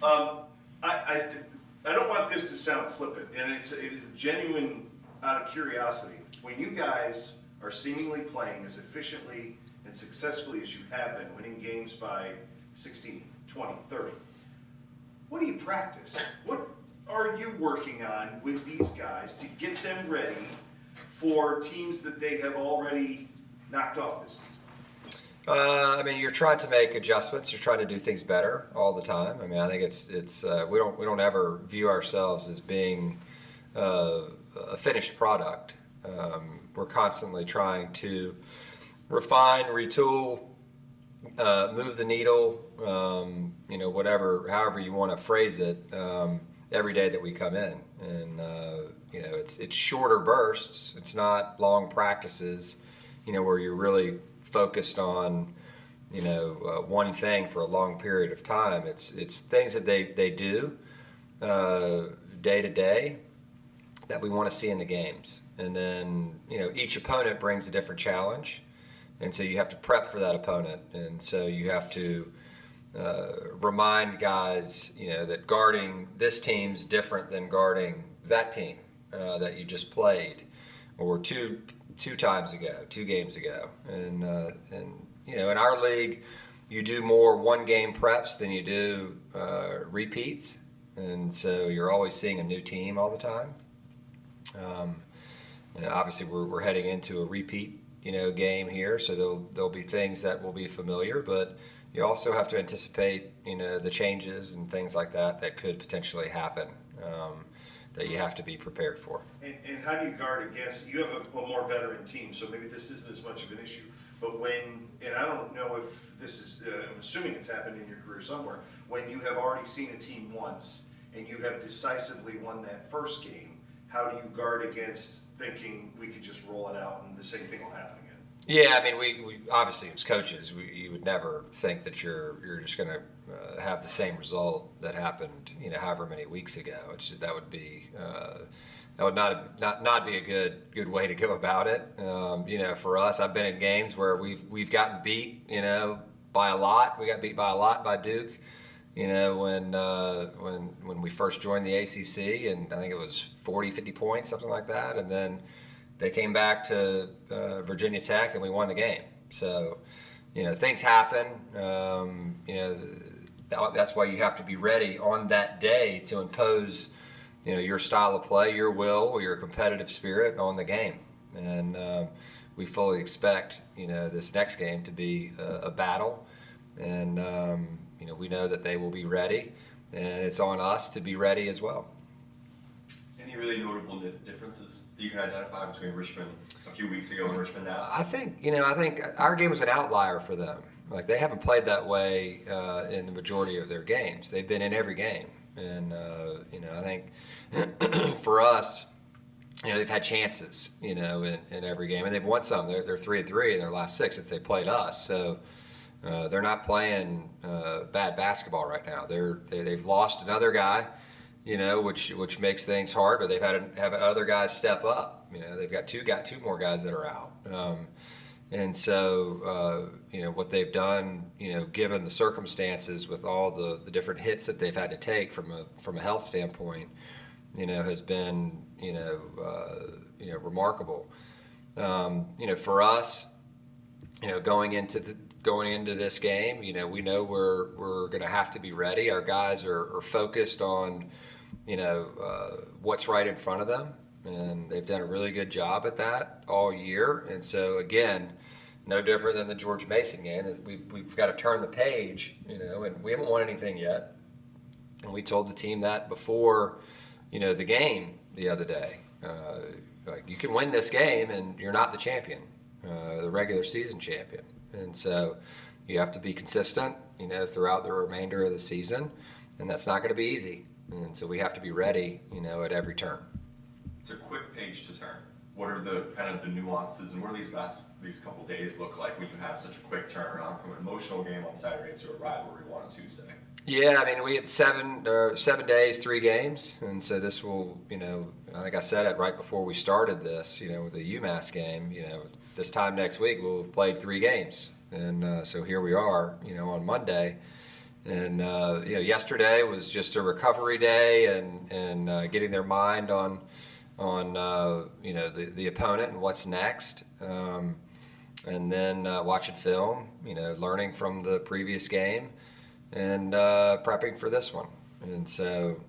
Um, I don't want this to sound flippant, and it is genuine out of curiosity. When you guys are seemingly playing as efficiently and successfully as you have been, winning games by 16, 20, 30, what do you practice? What are you working on with these guys to get them ready for teams that they have already knocked off this season? I mean, you're trying to make adjustments. You're trying to do things better all the time. I mean, I think it's we don't ever view ourselves as being a finished product. We're constantly trying to refine, retool, move the needle. However you want to phrase it. Every day that we come in, and it's shorter bursts. It's not long practices. Where you're really focused on, one thing for a long period of time. It's things that they do day to day that we want to see in the games. And then, each opponent brings a different challenge. And so you have to prep for that opponent. And so you have to remind guys, that guarding this team's different than guarding that team that you just played, or two games ago. And in our league, you do more one-game preps than you do repeats. And so you're always seeing a new team all the time. Obviously, we're heading into a repeat, game here, so there'll be things that will be familiar, but you also have to anticipate, the changes and things like that could potentially happen, that you have to be prepared for. And how do you guard against, you have a more veteran team, so maybe this isn't as much of an issue, but and I don't know if this is, I'm assuming it's happened in your career somewhere, when you have already seen a team once and you have decisively won that first game, how do you guard against thinking we could just roll it out and the same thing will happen again? Yeah, I mean, we obviously as coaches, you would never think that you're just going to have the same result that happened, however many weeks ago. That would be not be a good way to go about it. For us, I've been in games where we've gotten beat, by a lot. We got beat by a lot by Duke. When we first joined the ACC, and I think it was 40, 50 points, something like that, and then they came back to Virginia Tech and we won the game. So, things happen. That's why you have to be ready on that day to impose, your style of play, your will, or your competitive spirit on the game. And we fully expect, this next game to be a battle. And, we know that they will be ready. And it's on us to be ready as well. Any really notable differences that you can identify between Richmond a few weeks ago and Richmond now? I think our game was an outlier for them. Like, they haven't played that way in the majority of their games. They've been in every game, and I think for us, they've had chances, in every game, and they've won some. They're 3-3 in their last 6 since they played us. So they're not playing bad basketball right now. They've lost another guy, which makes things hard, but they've have other guys step up. They've got two more guys that are out. And so, what they've done, given the circumstances with all the different hits that they've had to take from a health standpoint, has been, remarkable. For us, going into this game, we know we're going to have to be ready. Our guys are focused on, what's right in front of them, and they've done a really good job at that all year. And so, again, no different than the George Mason game. We've got to turn the page, and we haven't won anything yet. And we told the team that before, the game the other day. You can win this game, and you're not the champion, the regular season champion. And so you have to be consistent, throughout the remainder of the season, and that's not going to be easy. And so we have to be ready, at every turn. It's a quick page to turn. What are the kind of the nuances, and what do these couple days look like when you have such a quick turnaround from an emotional game on Saturday to a rivalry one on Tuesday? Yeah, I mean, we had 7 days, 3 games, and so this will, I think I said it right before we started this, with the UMass game, this time next week we'll have played 3 games, and so here we are, on Monday, And yesterday was just a recovery day and getting their mind on the opponent and what's next. And then watching film, learning from the previous game and prepping for this one. And so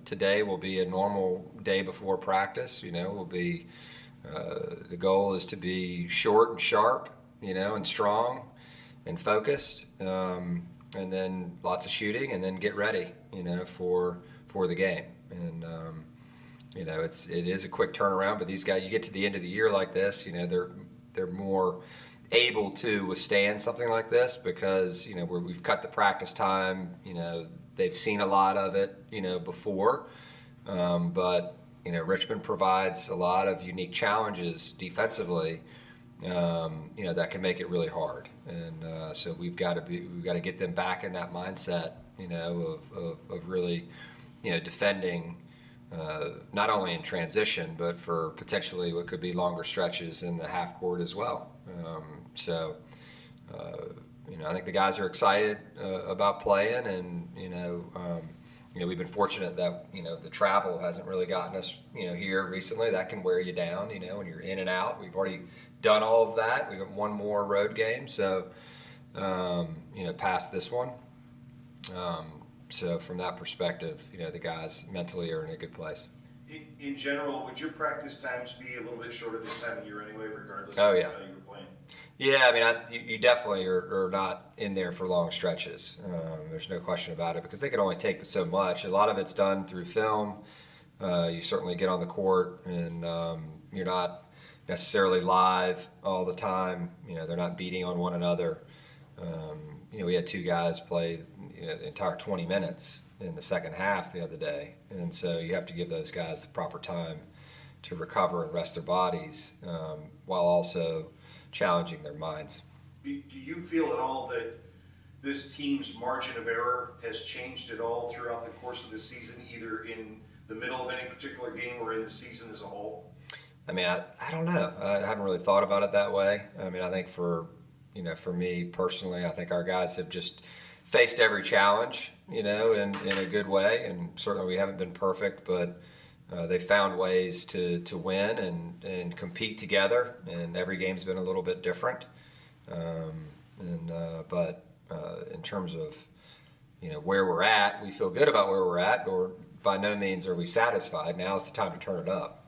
today will be a normal day before practice. Will be the goal is to be short and sharp, and strong and focused, and then lots of shooting, and then get ready, for the game. And it is a quick turnaround, but these guys, you get to the end of the year like this, they're more able to withstand something like this because we've cut the practice time. They've seen a lot of it before, but Richmond provides a lot of unique challenges defensively that can make it really hard. And so we've got to get them back in that mindset of really defending not only in transition but for potentially what could be longer stretches in the half court as well. I think the guys are excited about playing, and we've been fortunate that the travel hasn't really gotten us here recently. That can wear you down, when you're in and out. We've already done all of that. We've got one more road game, so past this one. So from that perspective, the guys mentally are in a good place. In general, would your practice times be a little bit shorter this time of year anyway, regardless Oh, of yeah. how you were playing? Yeah, you definitely are not in there for long stretches. There's no question about it because they can only take so much. A lot of it's done through film. You certainly get on the court, and you're not necessarily live all the time. They're not beating on one another. We had two guys play the entire 20 minutes in the second half the other day, and so you have to give those guys the proper time to recover and rest their bodies while also challenging their minds. Do you feel at all that this team's margin of error has changed at all throughout the course of the season, either in the middle of any particular game or in the season as a whole? I don't know. I haven't really thought about it that way. I think for me personally, I think our guys have just faced every challenge, in a good way. And certainly we haven't been perfect, but they found ways to win and compete together. And every game's been a little bit different. But in terms of, where we're at, we feel good about where we're at, or by no means are we satisfied. Now is the time to turn it up.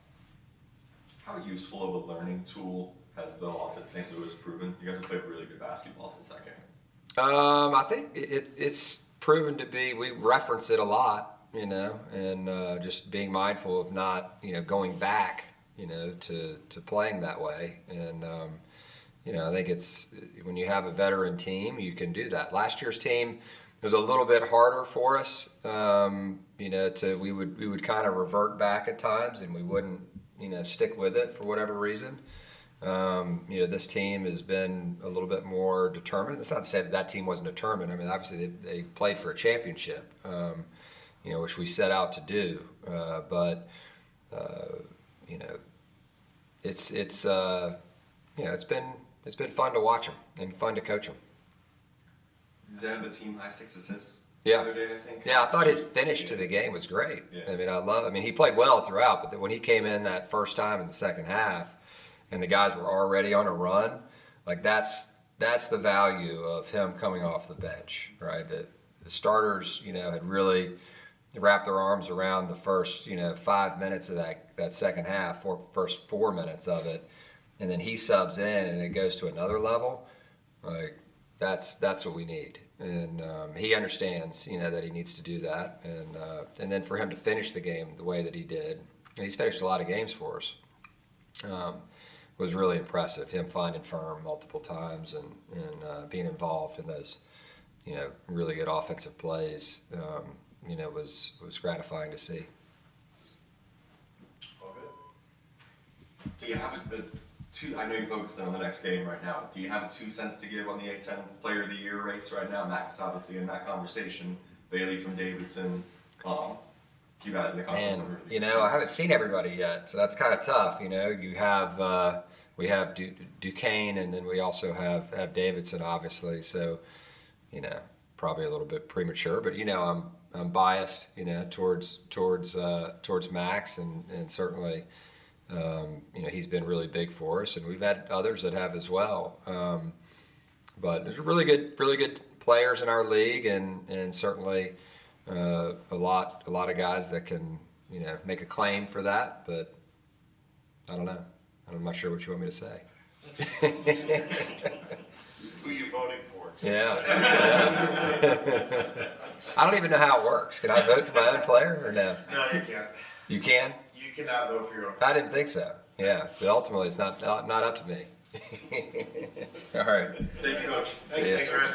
How useful of a learning tool has the loss at St. Louis proven? You guys have played really good basketball since that game. I think it's proven to be. We reference it a lot, and just being mindful of not, going back, to playing that way. And I think it's when you have a veteran team, you can do that. Last year's team was a little bit harder for us. We would kind of revert back at times, and we wouldn't, stick with it for whatever reason. This team has been a little bit more determined. It's not to say that team wasn't determined. Obviously they played for a championship, which we set out to do. But it's been fun to watch them and fun to coach them. Does that have the team high 6 assists? Yeah. The other day, I think. Yeah, I thought his finish to the game was great. Yeah. He played well throughout, but when he came in that first time in the second half, and the guys were already on a run, like that's the value of him coming off the bench, right? The starters, had really wrapped their arms around the first, 5 minutes of that second half, first 4 minutes of it, and then he subs in and it goes to another level. Like that's what we need, and he understands, that he needs to do that, and then for him to finish the game the way that he did, and he's finished a lot of games for us. Was really impressive. Him finding firm multiple times and being involved in those, really good offensive plays, was gratifying to see. All good. Do you have I know you're focused on the next game right now. Do you have a 2 cents to give on the A10 Player of the Year race right now? Max is obviously in that conversation. Bailey from Davidson. You guys in the conference. And, I haven't seen everybody yet, so that's kind of tough. You have we have Duquesne, and then we also have Davidson, obviously. So, probably a little bit premature, but I'm biased, towards Max, and certainly, he's been really big for us, and we've had others that have as well. But there's really good players in our league, and certainly a lot of guys that can make a claim for that. But I don't know. I'm not sure what you want me to say. Who are you voting for? Yeah. I don't even know how it works. Can I vote for my own player or no? No, you can't. You can? You cannot vote for your own. I didn't think so. Yeah. So ultimately, it's not up to me. All right. Thank you, Coach. See ya. Thanks, Ryan.